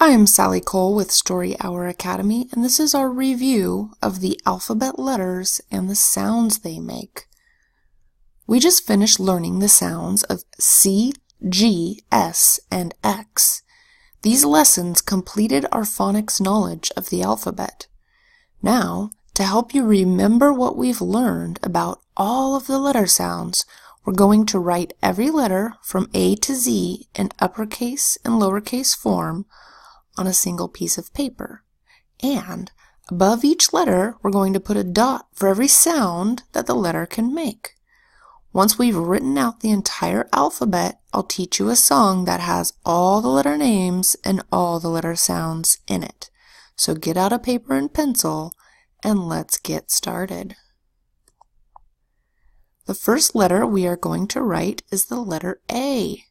I'm Sally Cole with Story Hour Academy, and this is our review of the alphabet letters and the sounds they make. We just finished learning the sounds of C, G, S, and X. These lessons completed our phonics knowledge of the alphabet. Now, to help you remember what we've learned about all of the letter sounds, we're going to write every letter from A to Z in uppercase and lowercase form on a single piece of paper. And above each letter, we're going to put a dot for every sound that the letter can make. Once we've written out the entire alphabet, I'll teach you a song that has all the letter names and all the letter sounds in it. So get out a paper and pencil, and let's get started. The first letter we are going to write is the letter A.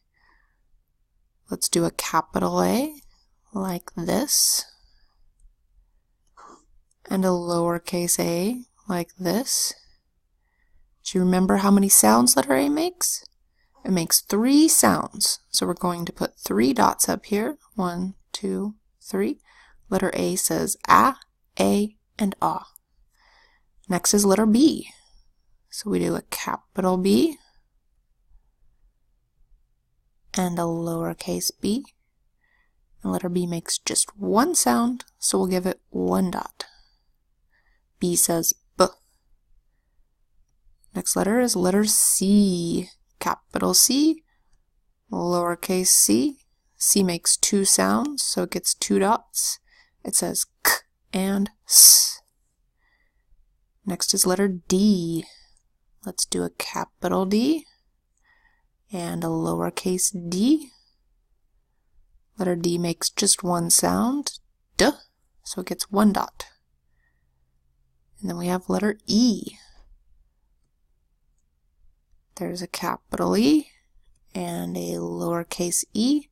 Let's do a capital A, like this, and a lowercase a, like this. Do you remember how many sounds letter A makes? It makes 3 sounds, so we're going to put 3 dots up here. 1, 2, 3. Letter A says A, and ah. Next is letter B. So we do a capital B and a lowercase b. And letter B makes just 1 sound, so we'll give it 1 dot. B says B. Next letter is letter C. Capital C, lowercase c. C makes 2 sounds, so it gets 2 dots. It says K and S. Next is letter D. Let's do a capital D and a lowercase d. Letter D makes just 1 sound, D, so it gets 1 dot. And then we have letter E. There's a capital E and a lowercase e.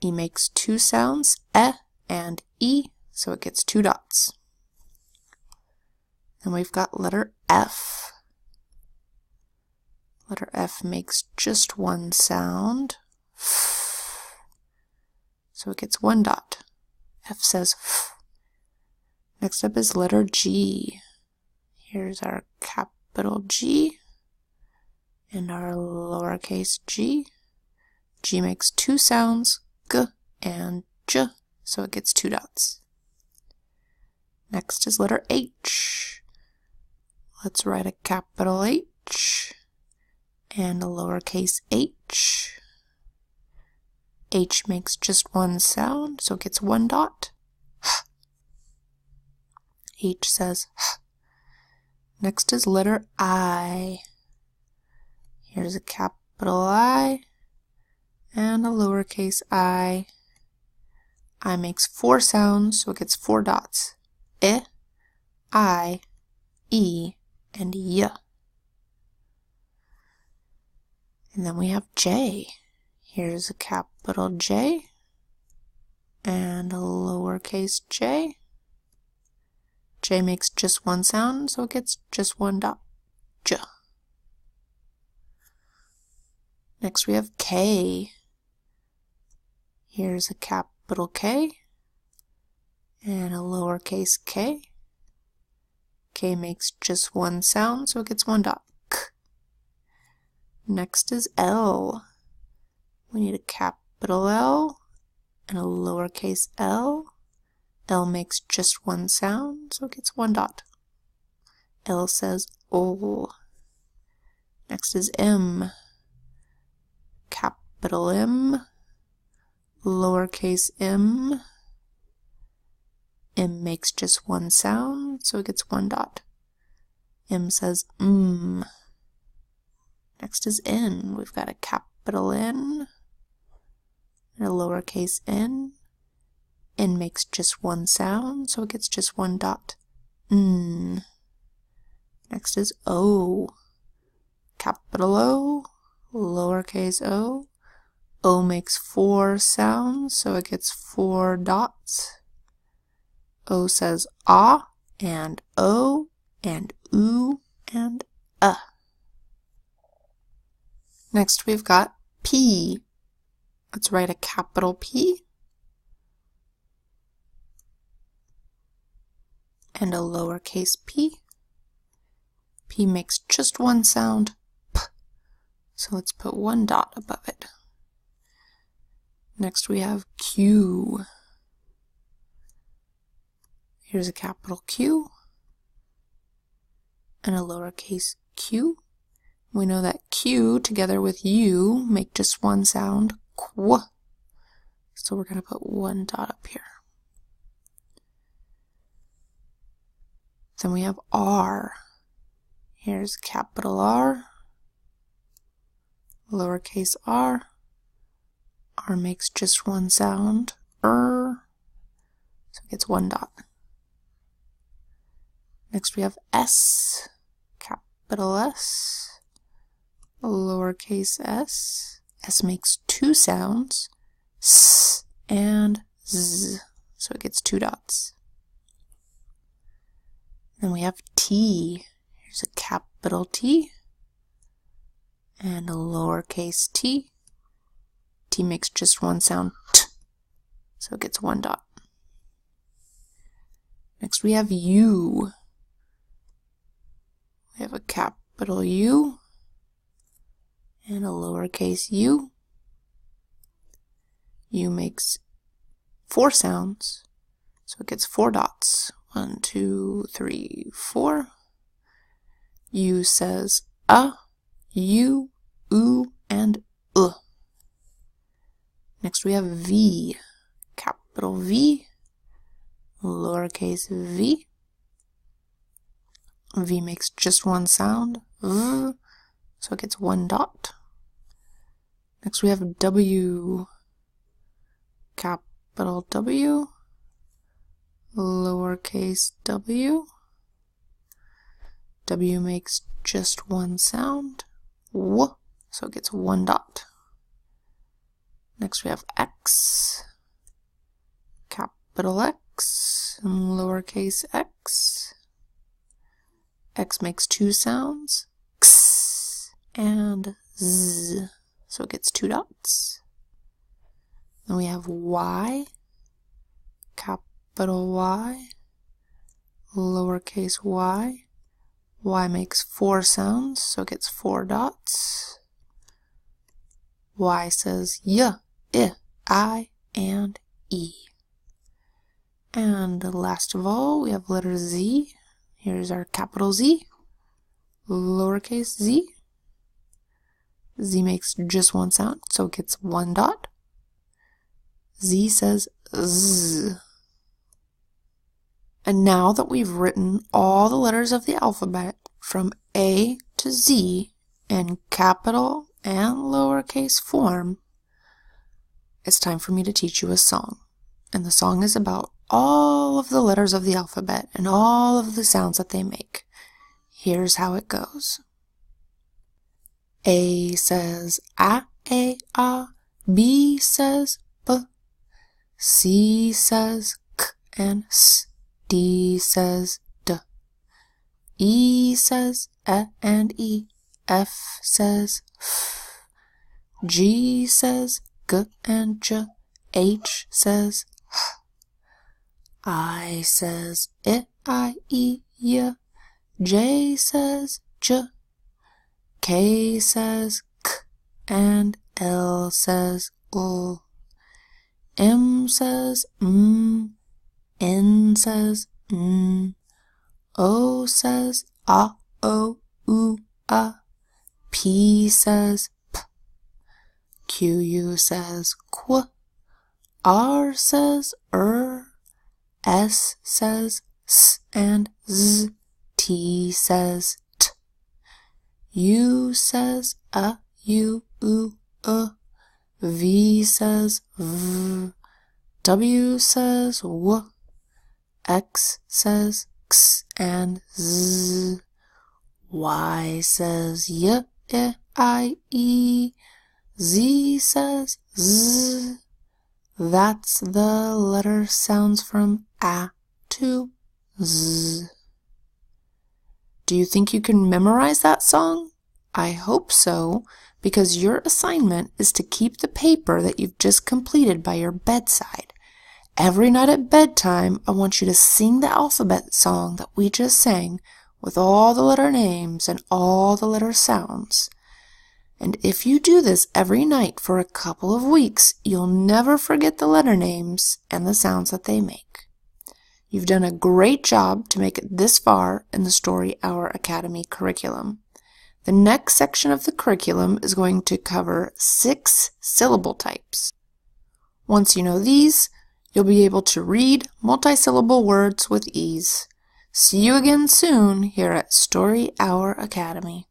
E makes 2 sounds, E and E, so it gets 2 dots. Then we've got letter F. Letter F makes just 1 sound, so it gets 1 dot. F says F. Next up is letter G. Here's our capital G and our lowercase g. G makes 2 sounds, G and J, so it gets 2 dots. Next is letter H. Let's write a capital H and a lowercase h. H makes just 1 sound, so it gets 1 dot. H says H. Next is letter I. Here's a capital I and a lowercase I. I makes 4 sounds, so it gets 4 dots. I, E, and Y. And then we have J. Here's a capital J and a lowercase j. J makes just 1 sound, so it gets just 1 dot. J. Next we have K. Here's a capital K and a lowercase k. K makes just 1 sound, so it gets 1 dot. K. Next is L. We need a capital L and a lowercase l. L makes just 1 sound, so it gets 1 dot. L says ol. Next is M. Capital M, lowercase m. M makes just 1 sound, so it gets 1 dot. M says Next is N. We've got a capital N and a lowercase n. N makes just 1 sound, so it gets just 1 dot. Next is O. Capital O, lowercase o. O makes 4 sounds, so it gets 4 dots. O says ah, and o, and oo, and Next we've got P. Let's write a capital P and a lowercase p. P makes just one sound, p. So let's put one dot above it. Next we have Q. Here's a capital Q and a lowercase q. We know that Q together with U make just one sound, qu. So we're going to put one dot up here. Then we have R. Here's capital R, lowercase r. R makes just one sound, so it gets one dot. Next we have S, capital S, lowercase s. S makes two sounds, S and Z, so it gets two dots. Then we have T. Here's a capital T and a lowercase t. T makes just one sound, T, so it gets one dot. Next we have U. We have a capital U and a lowercase u. U makes four sounds, so it gets four dots. 1, 2, 3, 4. U says a, u, oo, and Next we have V, capital V, lowercase v. V makes just one sound, v, so it gets one dot. Next we have W, capital W, lowercase w. W makes just one sound, w, so it gets one dot. Next we have X, capital X, and lowercase x. X makes two sounds, x and z, so it gets two dots. Then we have Y, capital Y, lowercase y. Y makes four sounds, so it gets four dots. Y says y, I, and e. And last of all, we have letter Z. Here's our capital Z, lowercase z. Z makes just one sound, so it gets one dot. Z says z. And now that we've written all the letters of the alphabet from A to Z in capital and lowercase form, it's time for me to teach you a song. And the song is about all of the letters of the alphabet and all of the sounds that they make. Here's how it goes. A says A, B says B, C says K and S, D says D, E says E and E, F says F, G says G and J, H says H, I says I, E, Y, J says J, K says K, and L says L, M says N says O says A, O, U, A, P says P, Q, U says Qu, R says S says S and Z, T says T, U says A, U, V says V, W says W, X says X and Z, Y says Y, I, E, Z says Z. That's the letter sounds from A to Z. Do you think you can memorize that song? I hope so, because your assignment is to keep the paper that you've just completed by your bedside. Every night at bedtime, I want you to sing the alphabet song that we just sang with all the letter names and all the letter sounds. And if you do this every night for a couple of weeks, you'll never forget the letter names and the sounds that they make. You've done a great job to make it this far in the Story Hour Academy curriculum. The next section of the curriculum is going to cover 6 syllable types. Once you know these, you'll be able to read multisyllable words with ease. See you again soon here at Story Hour Academy.